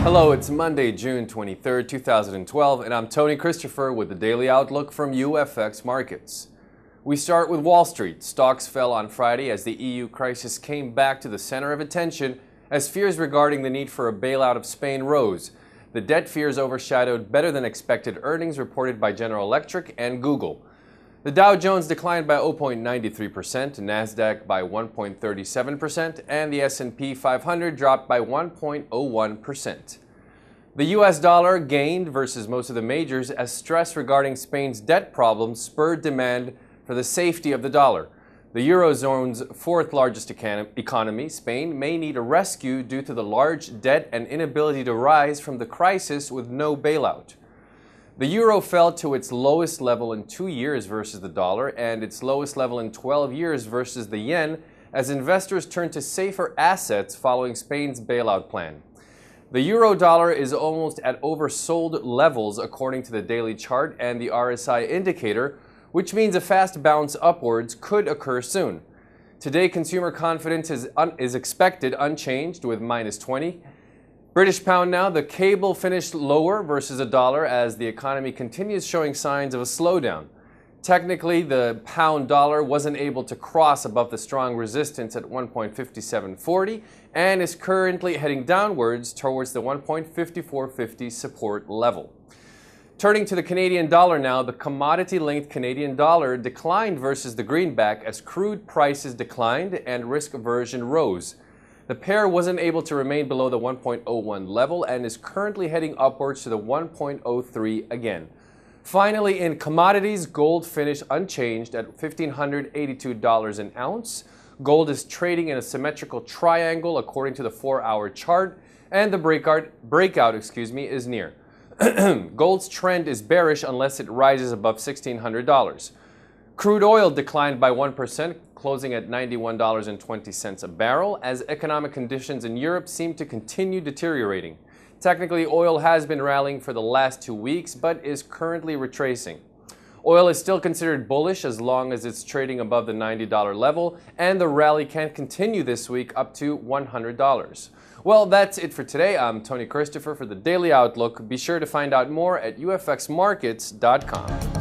Hello, it's Monday, June 23rd, 2012, and I'm Tony Christopher with the Daily Outlook from UFX Markets. We start with Wall Street. Stocks fell on Friday as the EU crisis came back to the center of attention as fears regarding the need for a bailout of Spain rose. The debt fears overshadowed better than expected earnings reported by General Electric and Google. The Dow Jones declined by 0.93%, Nasdaq by 1.37%, and the S&P 500 dropped by 1.01%. The US dollar gained versus most of the majors as stress regarding Spain's debt problems spurred demand for the safety of the dollar. The Eurozone's fourth largest economy, Spain, may need a rescue due to the large debt and inability to rise from the crisis with no bailout. The euro fell to its lowest level in 2 years versus the dollar and its lowest level in 12 years versus the yen as investors turned to safer assets following Spain's bailout plan. The euro dollar is almost at oversold levels according to the daily chart and the RSI indicator, which means a fast bounce upwards could occur soon. Today, consumer confidence is expected unchanged with minus 20. British pound now, the cable finished lower versus a dollar as the economy continues showing signs of a slowdown. Technically, the pound dollar wasn't able to cross above the strong resistance at 1.5740 and is currently heading downwards towards the 1.5450 support level. Turning to the Canadian dollar now, the commodity-linked Canadian dollar declined versus the greenback as crude prices declined and risk aversion rose. The pair wasn't able to remain below the 1.01 level and is currently heading upwards to the 1.03 again. Finally, in commodities, gold finished unchanged at $1,582 an ounce. Gold is trading in a symmetrical triangle according to the 4-hour chart, and the breakout is near. Gold's trend is bearish unless it rises above $1,600. Crude oil declined by 1%, closing at $91.20 a barrel, as economic conditions in Europe seem to continue deteriorating. Technically, oil has been rallying for the last 2 weeks, but is currently retracing. Oil is still considered bullish as long as it's trading above the $90 level, and the rally can continue this week up to $100. Well, that's it for today. I'm Tony Christopher for the Daily Outlook. Be sure to find out more at ufxmarkets.com.